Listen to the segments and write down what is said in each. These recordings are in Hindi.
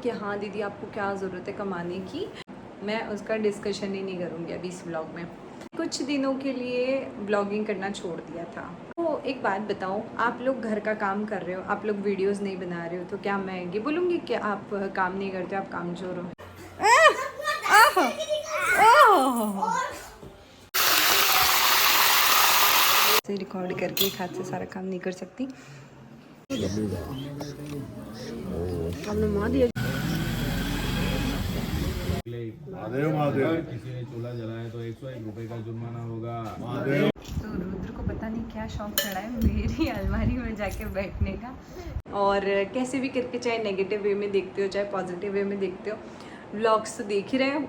कि हाँ दीदी आपको क्या ज़रूरत है कमाने की, मैं उसका डिस्कशन ही नहीं करूँगी अभी इस व्लॉग में। कुछ दिनों के लिए ब्लॉगिंग करना छोड़ दिया था। तो एक बात बताऊँ, आप लोग घर का काम कर रहे हो, आप लोग वीडियोस नहीं बना रहे हो, तो क्या मैं ये बोलूँगी कि आप काम नहीं करते, आप कामचोर हो? से रिकॉर्ड करके एक हाथ से सारा काम नहीं कर सकती। महादेव महादेव। किसी ने चूल्हा जलाया तो 101 रुपए का जुर्माना होगा। महादेव। तो रुद्र को पता नहीं क्या शौक चढ़ा है मेरी अलमारी में जाके बैठने का। और कैसे भी करके, चाहे नेगेटिव वे में देखते हो चाहे पॉजिटिव वे में देखते हो, व्लॉग्स तो देख ही रहे हो।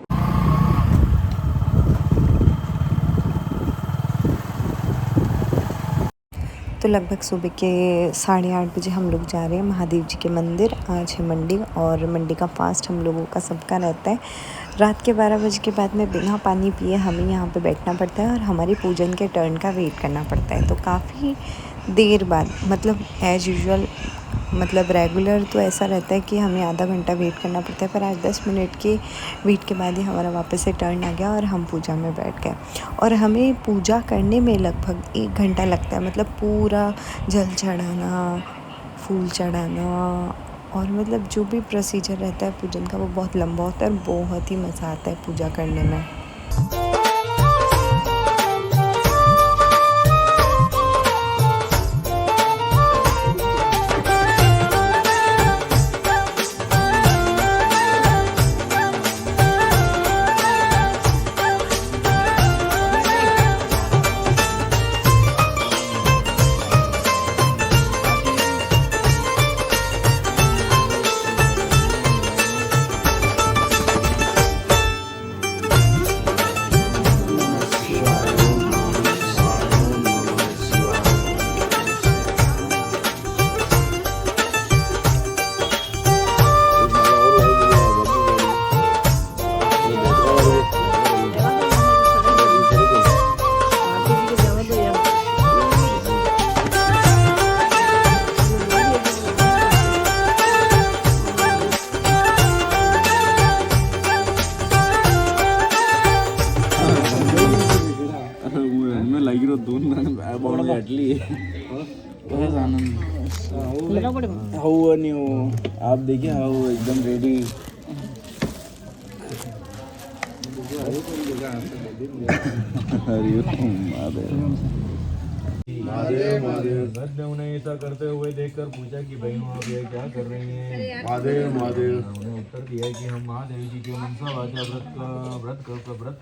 तो लगभग सुबह के 8:30 बजे हम लोग जा रहे हैं महादेव जी के मंदिर। आज है मंडी और मंडी का फास्ट हम लोगों का सबका रहता है। रात के 12 बजे के बाद में बिना पानी पिए हमें यहाँ पे बैठना पड़ता है और हमारी पूजन के टर्न का वेट करना पड़ता है। तो काफ़ी देर बाद, मतलब एज़ यूजुअल, मतलब रेगुलर तो ऐसा रहता है कि हमें आधा घंटा वेट करना पड़ता है, पर आज 10 मिनट के वेट के बाद ही हमारा वापस से टर्न आ गया और हम पूजा में बैठ गए। और हमें पूजा करने में लगभग 1 घंटा लगता है, मतलब पूरा जल चढ़ाना, फूल चढ़ाना और मतलब जो भी प्रोसीजर रहता है पूजन का वो बहुत लंबा होता है और बहुत ही मज़ा आता है पूजा करने में। आप देखिए हाउ एकदम रेडी। महादेव महादेव। उन्हें ऐसा करते हुए देखकर पूछा कि भाई आप ये क्या कर रही हैं? महादेव महादेव। उन्होंने उत्तर दिया कि हम महादेव जी के मनसा वाचा व्रत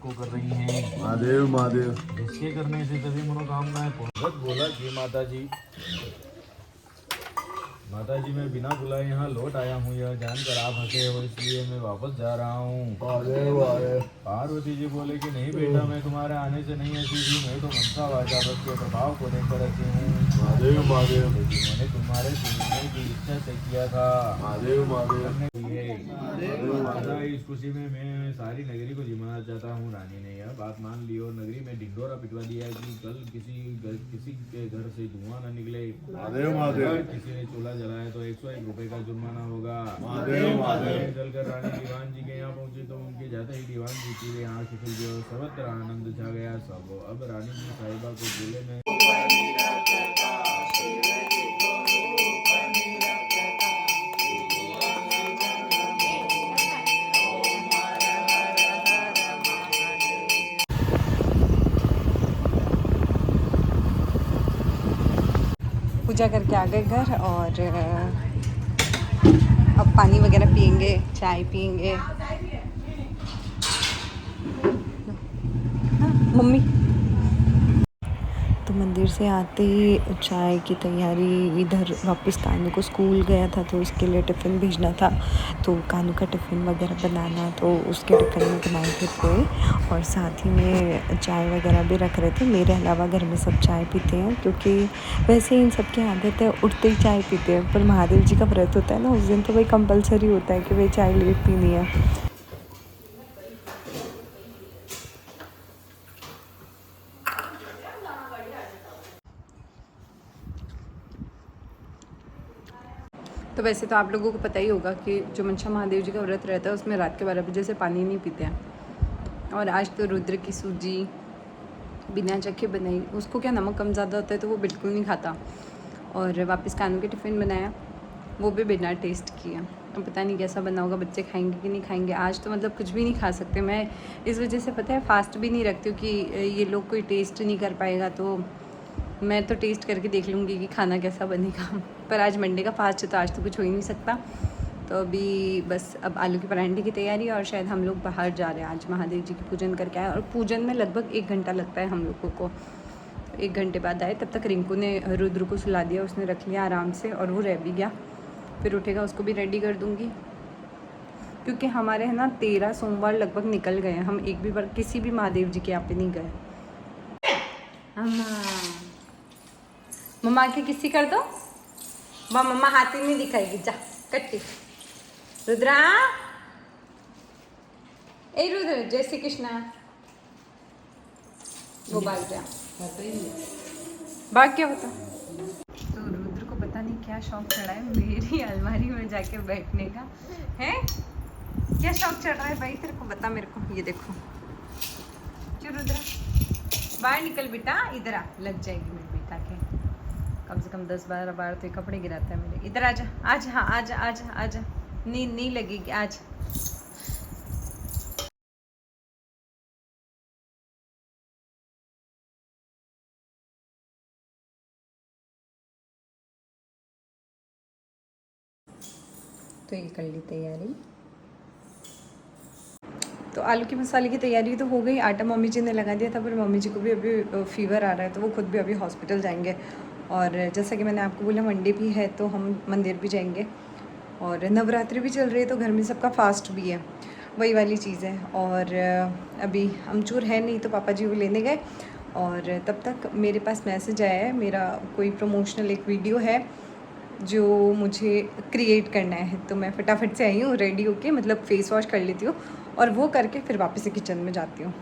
को कर रही हैं। महादेव महादेव। जिसके करने से सभी मनोकामनाएं पूर्ण। बोला कि माता जी मैं बिना बुलाए यहाँ लौट आया हूँ, यह जानकर आप हंसे हो इसलिए मैं वापस जा रहा हूँ। पार्वती जी बोले कि नहीं बेटा, मैं तुम्हारे आने से नहीं हंसी थी, मैं तो मनसा वाचा व्रत के प्रभाव को देखकर हंसी हूँ। महादेव महादेव। मैंने तुम्हारे सुनने की इच्छा से किया था। महादेव महादेव। माता इस खुशी में मैं सारी नगरी को जिमाना चाहता हूँ। रानी ने यह बात मान ली और नगरी में ढिंडोरा पिटवा दिया कि कल किसी के घर से धुआं न निकले। महादेव महादेव। किसी ने चूल्हा जलाया तो 101 रुपए का जुर्माना होगा। महादेव महादेव। चलकर रानी दीवान जी के यहाँ पहुंची तो उनके जाते ही दीवान जी की यहाँ खिल गई और सर्वत्र आनंद छा गया। सब अब रानी जी साहिबा को चूल्हे में पूजा करके आ गए घर और अब पानी वगैरह पियेंगे, चाय पियेंगे। हाँ, मम्मी। तो मंदिर से आते ही चाय की तैयारी, इधर वापस कानू को स्कूल गया था तो उसके लिए टिफ़िन भेजना था, तो कानू का टिफ़िन वगैरह बनाना, तो उसके टिफ़िन में बनाए थे पोए और साथ ही में चाय वगैरह भी रख रहे थे। मेरे अलावा घर में सब चाय पीते हैं क्योंकि वैसे ही इन सब की आदत है, उठते ही चाय पीते हैं। पर महादेव जी का व्रत होता है ना, उस दिन तो वही कंपलसरी होता है कि भाई चाय लेट पीनी है। तो वैसे तो आप लोगों को पता ही होगा कि जो मनसा महादेव जी का व्रत रहता है उसमें रात के 12 बजे से पानी नहीं पीते हैं। और आज तो रुद्र की सूजी बिना चखे बनाई, उसको क्या नमक कम ज़्यादा होता है तो वो बिल्कुल नहीं खाता। और वापस कानू के टिफ़िन बनाया, वो भी बिना टेस्ट किया। अब पता नहीं कैसा बना होगा, बच्चे खाएंगे कि नहीं खाएंगे। आज तो मतलब कुछ भी नहीं खा सकते। मैं इस वजह से पता है फास्ट भी नहीं रखती हूँ कि ये लोग कोई टेस्ट नहीं कर पाएगा, तो मैं तो टेस्ट करके देख लूँगी कि खाना कैसा बनेगा। पर आज मंडे का फास्ट है तो आज तो कुछ हो ही नहीं सकता। तो अभी बस अब आलू के पराठे की तैयारी, और शायद हम लोग बाहर जा रहे हैं आज महादेव जी की पूजन करके आए। और पूजन में लगभग 1 घंटा लगता है हम लोगों को। 1 घंटे बाद आए, तब तक रिंकू ने रुद्र को सुला दिया, उसने रख लिया आराम से और वो रह भी गया। फिर उठेगा उसको भी रेडी कर दूँगी, क्योंकि हमारे है ना 13 सोमवार लगभग निकल गए हैं। हम एक भी बार किसी भी महादेव जी के यहाँ पे नहीं गए। मम्मा के किसी कर दो, मम्मा हाथ ही नहीं दिखाएगी, जा कट्टी। रुद्रा, ए रुद्र, जय श्री कृष्णा। वो भाग गया, भाग क्या होता। तो रुद्र को पता नहीं क्या शौक चढ़ा है मेरी अलमारी में जाके बैठने का है। क्या शौक चढ़ रहा है भाई तेरे को, बता मेरे को। ये देखो, क्यों रुद्र बाहर निकल बेटा, इधर आ, लग जाएगी मेरे बेटा के। कम से कम 10-12 बार तो ये कपड़े गिराता है मेरे। इधर आजा, आज, हाँ आजा आजा आजा, नींद नहीं लगेगी आज। तो ये कर ली तैयारी। तो आलू के मसाले की तैयारी तो हो गई। आटा मम्मी जी ने लगा दिया था, पर मम्मी जी को भी अभी फीवर आ रहा है तो वो खुद भी अभी हॉस्पिटल जाएंगे। और जैसा कि मैंने आपको बोला मंडे भी है तो हम मंदिर भी जाएंगे, और नवरात्रि भी चल रही है तो घर में सबका फास्ट भी है, वही वाली चीज़ है। और अभी अमचूर है नहीं तो पापा जी वो लेने गए, और तब तक मेरे पास मैसेज आया है, मेरा कोई प्रमोशनल एक वीडियो है जो मुझे क्रिएट करना है। तो मैं फटाफट से आई हूँ रेडी होके, मतलब फ़ेस वॉश कर लेती हूँ और वो करके फिर वापस से किचन में जाती हूँ।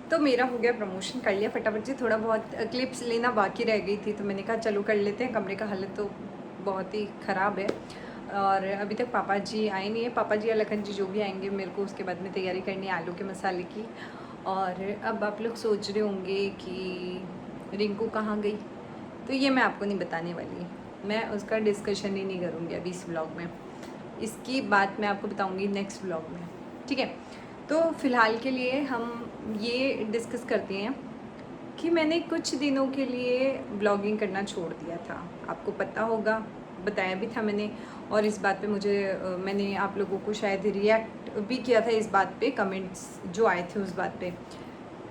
तो मेरा हो गया प्रमोशन, कर लिया फटाफट से। थोड़ा बहुत क्लिप्स लेना बाकी रह गई थी तो मैंने कहा चलो कर लेते हैं। कमरे का हालत तो बहुत ही ख़राब है, और अभी तक पापा जी आए नहीं है। पापा जी या लखन जी जो भी आएंगे, मेरे को उसके बाद में तैयारी करनी है आलू के मसाले की। और अब आप लोग सोच रहे होंगे कि रिंकू कहाँ गई, तो ये मैं आपको नहीं बताने वाली, मैं उसका डिस्कशन ही नहीं करूँगी अभी इस व्लॉग में। इसकी बात मैं आपको बताऊँगी नेक्स्ट व्लॉग में, ठीक है। तो फ़िलहाल के लिए हम ये डिस्कस करते हैं कि मैंने कुछ दिनों के लिए ब्लॉगिंग करना छोड़ दिया था। आपको पता होगा, बताया भी था मैंने, और इस बात पे मैंने आप लोगों को शायद रिएक्ट भी किया था इस बात पे, कमेंट्स जो आए थे उस बात पे।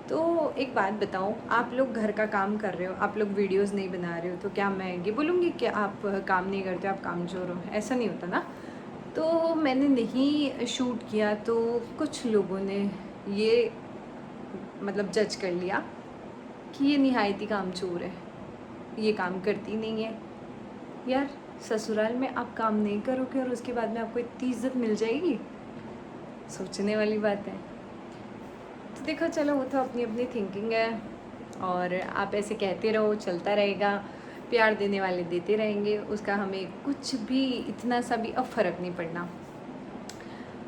तो एक बात बताओ, आप लोग घर का काम कर रहे हो, आप लोग वीडियोस नहीं बना रहे हो, तो क्या मैं ये बोलूँगी कि आप काम नहीं करते, आप कामचोर हो? ऐसा नहीं होता ना। तो मैंने नहीं शूट किया तो कुछ लोगों ने ये मतलब जज कर लिया कि ये निहायती कामचोर है, ये काम करती नहीं है। यार ससुराल में आप काम नहीं करोगे और उसके बाद में आपको इतनी इज्जत मिल जाएगी, सोचने वाली बात है। तो देखो चलो, वो तो अपनी अपनी थिंकिंग है, और आप ऐसे कहते रहो, चलता रहेगा, प्यार देने वाले देते रहेंगे, उसका हमें कुछ भी इतना सा भी अब फ़र्क नहीं पड़ना।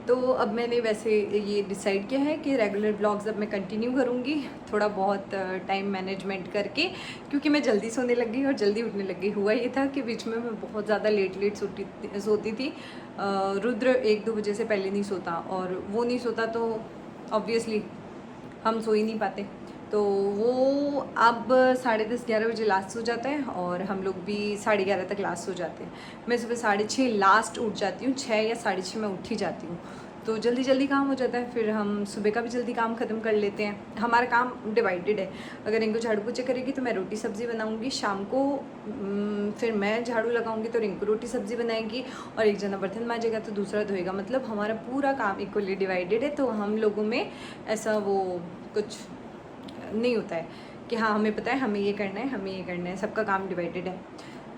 तो अब मैंने वैसे ये डिसाइड किया है कि रेगुलर ब्लॉग्स अब मैं कंटिन्यू करूँगी, थोड़ा बहुत टाइम मैनेजमेंट करके, क्योंकि मैं जल्दी सोने लग गई और जल्दी उठने लग गई। हुआ ये था कि बीच में मैं बहुत ज़्यादा लेट सोती थी। रुद्र 1-2 बजे से पहले नहीं सोता, और वो नहीं सोता तो ऑब्वियसली हम सो ही नहीं पाते। तो वो अब 10:30-11 बजे लास्ट सो जाता है, और हम लोग भी 11:30 तक लास्ट सो जाते हैं। मैं सुबह 6:30 लास्ट उठ जाती हूँ, 6 या 6:30 मैं उठ ही जाती हूँ। तो जल्दी जल्दी काम हो जाता है, फिर हम सुबह का भी जल्दी काम ख़त्म कर लेते हैं। हमारा काम डिवाइडेड है, अगर रिंकू झाड़ू पोछे करेगी तो मैं रोटी सब्ज़ी बनाऊँगी, शाम को फिर मैं झाड़ू लगाऊँगी तो रिंकू रोटी सब्ज़ी बनाएगी, और एक जना बर्तन मांजेगा तो दूसरा धोएगा। मतलब हमारा पूरा काम इक्वली डिवाइडेड है। तो हम लोगों में ऐसा वो कुछ नहीं होता है कि हाँ हमें पता है हमें ये करना है, हमें ये करना है, सबका काम डिवाइडेड है।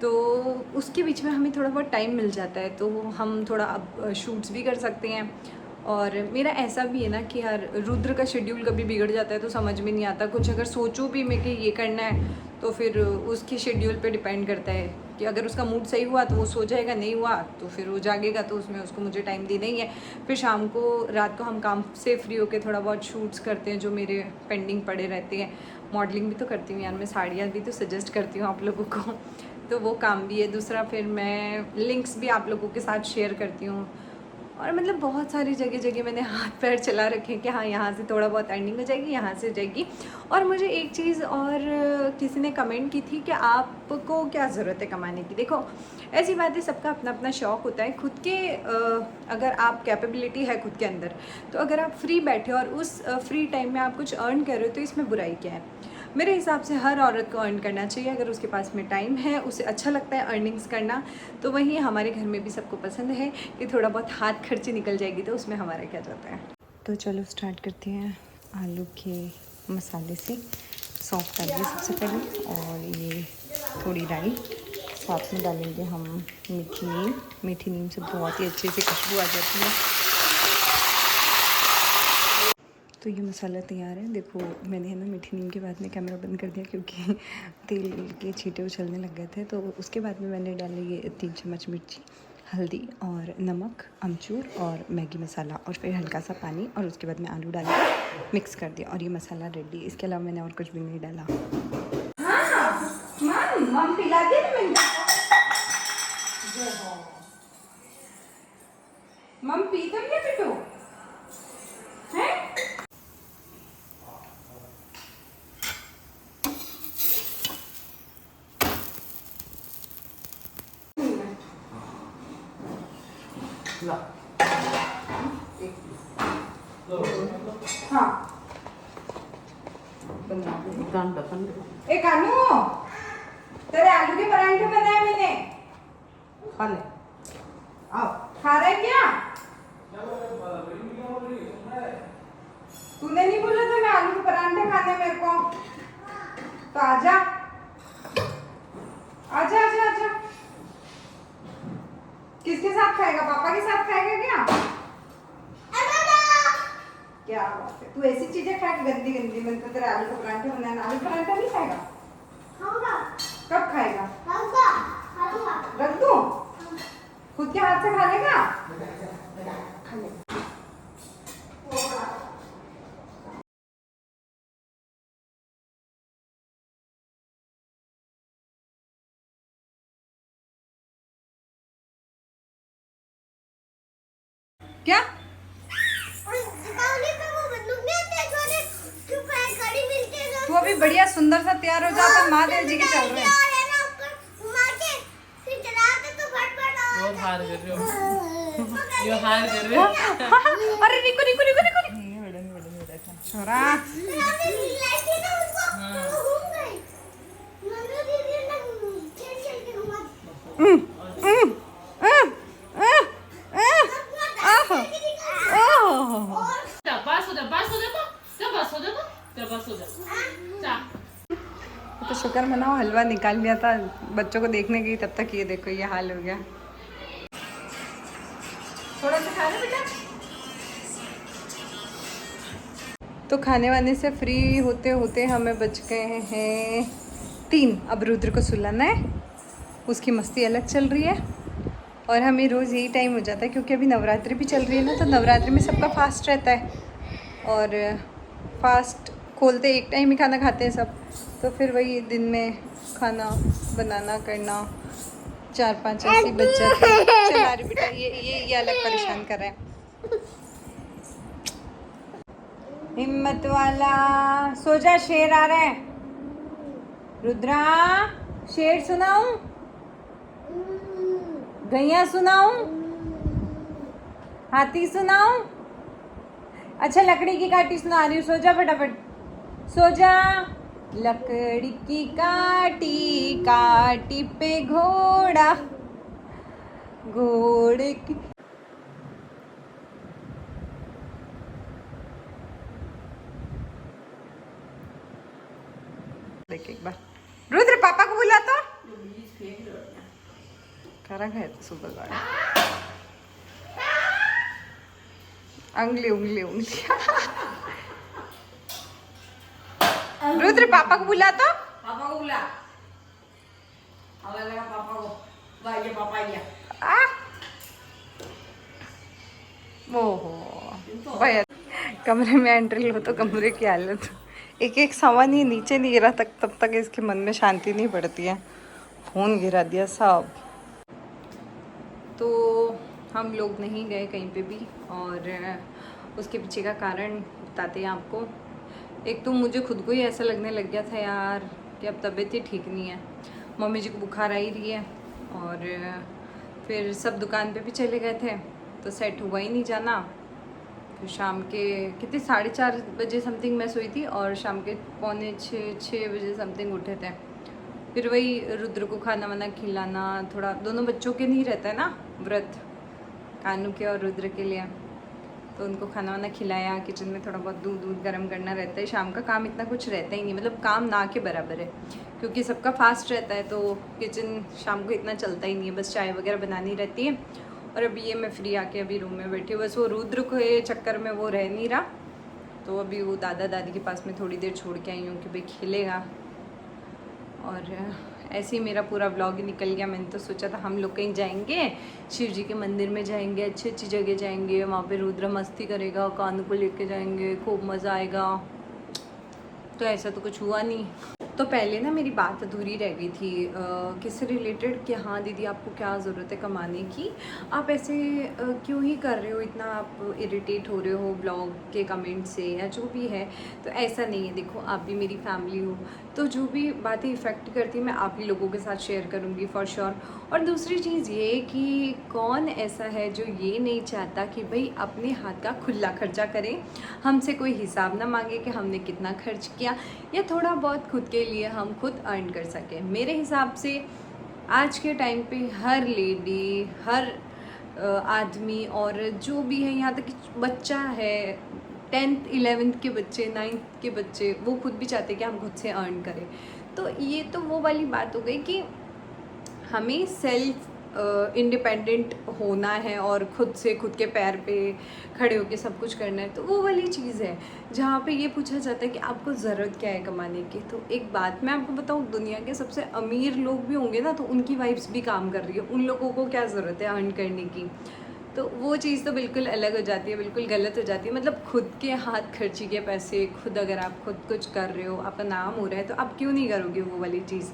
तो उसके बीच में हमें थोड़ा बहुत टाइम मिल जाता है, तो हम थोड़ा अब शूट्स भी कर सकते हैं। और मेरा ऐसा भी है ना कि यार रुद्र का शेड्यूल कभी बिगड़ जाता है तो समझ में नहीं आता कुछ। अगर सोचूं भी मैं कि ये करना है तो फिर उसके शेड्यूल पे डिपेंड करता है कि अगर उसका मूड सही हुआ तो वो सो जाएगा, नहीं हुआ तो फिर वो जागेगा, तो उसमें उसको मुझे टाइम देना ही है। फिर शाम को रात को हम काम से फ्री होकर थोड़ा बहुत शूट्स करते हैं जो मेरे पेंडिंग पड़े रहते हैं। मॉडलिंग भी तो करती हूँ यार मैं, साड़ियाँ भी तो सजेस्ट करती हूँ आप लोगों को, तो वो काम भी है। दूसरा फिर मैं लिंक्स भी आप लोगों के साथ शेयर करती हूँ, और मतलब बहुत सारी जगह जगह मैंने हाथ पैर चला रखे हैं कि हाँ यहाँ से थोड़ा बहुत अर्निंग हो जाएगी, यहाँ से हो जाएगी। और मुझे एक चीज़ और किसी ने कमेंट की थी कि आपको क्या ज़रूरत है कमाने की। देखो ऐसी बात है, सबका अपना अपना शौक़ होता है। खुद के अगर आप कैपेबिलिटी है खुद के अंदर, तो अगर आप फ्री बैठे और उस फ्री टाइम में आप कुछ अर्न कर रहे हो तो इसमें बुराई क्या है। मेरे हिसाब से हर औरत को अर्न करना चाहिए अगर उसके पास में टाइम है, उसे अच्छा लगता है अर्निंग्स करना। तो वहीं हमारे घर में भी सबको पसंद है कि थोड़ा बहुत हाथ खर्ची निकल जाएगी, तो उसमें हमारा क्या जाता है। तो चलो स्टार्ट करते हैं आलू के मसाले से। सौंफ डालिए सबसे पहले, और ये थोड़ी राई, साथ में डालेंगे हम मीठी नीम। मीठी नीम से बहुत ही अच्छे से खुशबू आ जाती है। तो ये मसाला तैयार है। देखो मैंने है ना मीठी नीम के बाद में कैमरा बंद कर दिया क्योंकि तेल के छींटे उछलने लग गए थे। तो उसके बाद में मैंने डाले ये 3 चम्मच मिर्ची, हल्दी और नमक, अमचूर और मैगी मसाला, और फिर हल्का सा पानी, और उसके बाद में आलू डाल के मिक्स कर दिया, और ये मसाला रेडी। इसके अलावा मैंने और कुछ भी नहीं डाला। मम पी तो लिया पिटू हैं? हाँ एक कानू, तेरे आलू के परांठे बनाए मैंने, खा ले। आओ, खा रहे क्या? तूने नहीं बोला था मैं आलू के परांठे खाने मेरे को, तो आजा आजा आजा आजा। किसके साथ खाएगा? पापा के साथ खाएगा क्या? क्या बात है, तू ऐसी चीजें खा के गंदी गंदी। मैं तो तेरे आलू के परांठे बनाना। आलू परांठा नहीं खाएगा? कब खाएगा? रख दूं? खुद के हाथ से खा लेगा? खा ले। क्या? तू अभी बढ़िया सुंदर सा तैयार हो जा, तो महादेव जी के चल रहे हैं। अरे रिको रिको रिको रिको छोरा, तो शुक्र मनाओ हलवा निकाल लिया था बच्चों को देखने की, तब तक ये देखो ये हाल हो गया। थोड़ा सा खा ले बेटा। तो खाने वाने से फ्री होते होते हमें बच गए हैं 3। अब रुद्र को सुलाना है, उसकी मस्ती अलग चल रही है, और हमें रोज़ यही टाइम हो जाता है क्योंकि अभी नवरात्रि भी चल रही है ना। तो नवरात्रि में सबका फास्ट रहता है, और फास्ट खोलते एक टाइम ही खाना खाते हैं सब। तो फिर वही दिन में खाना बनाना करना, 4-5 ऐसी बच जाते हैं। चला रही बेटा, ये अलग परेशान कर रहे हैं। हिम्मत वाला सो जा, शेर आ रहे हैं। रुद्रा शेर सुनाऊं? गैया सुनाऊं? हाथी सुनाऊं? अच्छा लकड़ी की काठी सुना रही हूँ, सो जा फटाफट सो जा। लकड़ी की काटी काटी पे घोड़ा, घोड़े की देख एक बार। रुद्र पापा को बुला तो। करा गया तो सुबह गाड़ी, उंगली उंगली उंगली। रुद्र पापा को बुला तो। पापा को बुला। ओहो भाई, कमरे में एंट्री लो तो कमरे की हालत, एक एक सामान ही नीचे नहीं गिरा तक तब तक इसके मन में शांति नहीं पड़ती है। फ़ोन गिरा दिया सब। तो हम लोग नहीं गए कहीं पे भी, और उसके पीछे का कारण बताते हैं आपको। एक तो मुझे खुद को ही ऐसा लगने लग गया था यार कि अब तबीयत ही ठीक नहीं है, मम्मी जी को बुखार आ ही रही है, और फिर सब दुकान पे भी चले गए थे तो सेट हुआ ही नहीं जाना। फिर शाम के कितने 4:30 बजे समथिंग मैं सोई थी, और शाम के 5:45-6 बजे समथिंग उठे थे। फिर वही रुद्र को खाना वाना खिलाना, थोड़ा दोनों बच्चों के नहीं रहता है ना व्रत, कानू के और रुद्र के लिए, तो उनको खाना वाना खिलाया। किचन में थोड़ा बहुत दूध गर्म करना रहता है, शाम का काम इतना कुछ रहता ही नहीं, मतलब काम ना के बराबर है, क्योंकि सबका फास्ट रहता है तो किचन शाम को इतना चलता ही नहीं है, बस चाय वगैरह बनानी रहती है। और अभी ये मैं फ्री आके अभी रूम में बैठी हूँ, बस वो रुद्र को ये चक्कर में वो रह नहीं रहा, तो अभी वो दादा दादी के पास में थोड़ी देर छोड़ के आई हूँ कि भाई खेलेगा। और ऐसे ही मेरा पूरा व्लॉग ही निकल गया। मैंने तो सोचा था हम लोग कहीं जाएंगे, शिव जी के मंदिर में जाएंगे, अच्छी अच्छी जगह जाएंगे, वहाँ पे रुद्र मस्ती करेगा, कानू को लेके जाएंगे, खूब मज़ा आएगा। तो ऐसा तो कुछ हुआ नहीं। तो पहले ना मेरी बात अधूरी रह गई थी किससे रिलेटेड, कि हाँ दीदी आपको क्या ज़रूरत है कमाने की, आप ऐसे क्यों ही कर रहे हो, इतना आप इरिटेट हो रहे हो ब्लॉग के कमेंट से या जो भी है। तो ऐसा नहीं है, देखो आप भी मेरी फैमिली हो, तो जो भी बातें इफ़ेक्ट करती हैं मैं आप ही लोगों के साथ शेयर करूँगी फॉर श्योर। और दूसरी चीज़ ये कि कौन ऐसा है जो ये नहीं चाहता कि भाई अपने हाथ का खुला खर्चा करें, हमसे कोई हिसाब ना मांगे कि हमने कितना खर्च किया, या थोड़ा बहुत खुद के लिए हम खुद अर्न कर सकें। मेरे हिसाब से आज के टाइम पे हर लेडी, हर आदमी, और जो भी है, यहाँ तक कि बच्चा है 10th 11th के बच्चे, 9th के बच्चे, वो खुद भी चाहते हैं कि हम खुद से अर्न करें। तो ये तो वो वाली बात हो गई कि हमें सेल्फ इंडिपेंडेंट होना है और खुद से खुद के पैर पे खड़े होके सब कुछ करना है। तो वो वाली चीज़ है जहाँ पे ये पूछा जाता है कि आपको ज़रूरत क्या है कमाने की। तो एक बात मैं आपको बताऊँ, दुनिया के सबसे अमीर लोग भी होंगे ना, तो उनकी वाइफ्स भी काम कर रही है, उन लोगों को क्या ज़रूरत है अर्न करने की। तो वो चीज़ तो बिल्कुल अलग हो जाती है, बिल्कुल गलत हो जाती है। मतलब खुद के हाथ खर्ची के पैसे, खुद अगर आप खुद कुछ कर रहे हो, आपका नाम हो रहा है, तो आप क्यों नहीं करोगे वो वाली चीज़।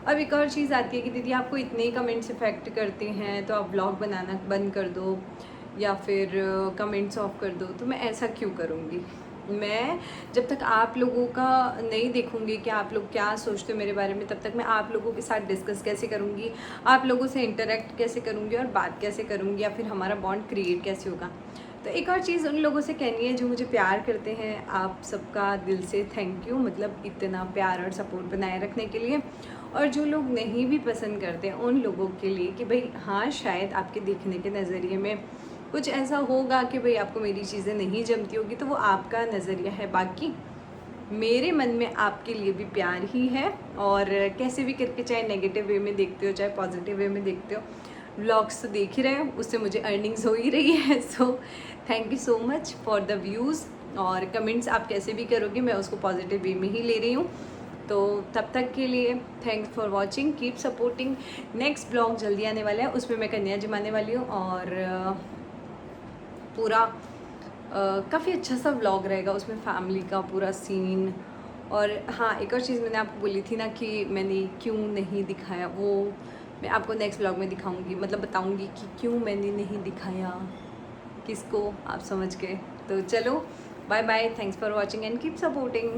अब एक और चीज़ आती है कि दीदी आपको इतने ही कमेंट्स इफेक्ट करते हैं तो आप ब्लॉग बनाना बंद कर दो या फिर कमेंट्स ऑफ कर दो। तो मैं ऐसा क्यों करूँगी। मैं जब तक आप लोगों का नहीं देखूँगी कि आप लोग क्या सोचते हो मेरे बारे में, तब तक मैं आप लोगों के साथ डिस्कस कैसे करूँगी, आप लोगों से इंटरेक्ट कैसे करूँगी और बात कैसे करूँगी, या फिर हमारा बॉन्ड क्रिएट कैसे होगा। तो एक और चीज़ उन लोगों से कहनी है जो मुझे प्यार करते हैं, आप सबका दिल से थैंक यू, मतलब इतना प्यार और सपोर्ट बनाए रखने के लिए। और जो लोग नहीं भी पसंद करते हैं उन लोगों के लिए कि भाई हाँ शायद आपके देखने के नज़रिए में कुछ ऐसा होगा कि भाई आपको मेरी चीज़ें नहीं जमती होगी, तो वो आपका नज़रिया है। बाकी मेरे मन में आपके लिए भी प्यार ही है, और कैसे भी करके, चाहे नेगेटिव वे में देखते हो चाहे पॉजिटिव वे में देखते हो, व्लॉग्स तो देख ही रहे हो, उससे मुझे अर्निंग्स हो ही रही है। So thank you so much for the views, और कमेंट्स आप कैसे भी करोगे मैं उसको पॉजिटिव वे में ही ले रही हूँ। तो तब तक के लिए thanks for watching, keep supporting. Next blog जल्दी आने वाला है, उसमें मैं कन्या जमाने वाली हूँ, और पूरा काफ़ी अच्छा सा व्लॉग रहेगा, उसमें फैमिली का पूरा सीन। और हाँ एक और चीज़ मैंने आपको बोली थी ना कि मैंने क्यों नहीं दिखाया, वो मैं आपको नेक्स्ट व्लॉग में दिखाऊंगी, मतलब बताऊंगी कि क्यों मैंने नहीं दिखाया किसको, आप समझ गए। तो चलो bye bye, thanks for watching and keep supporting.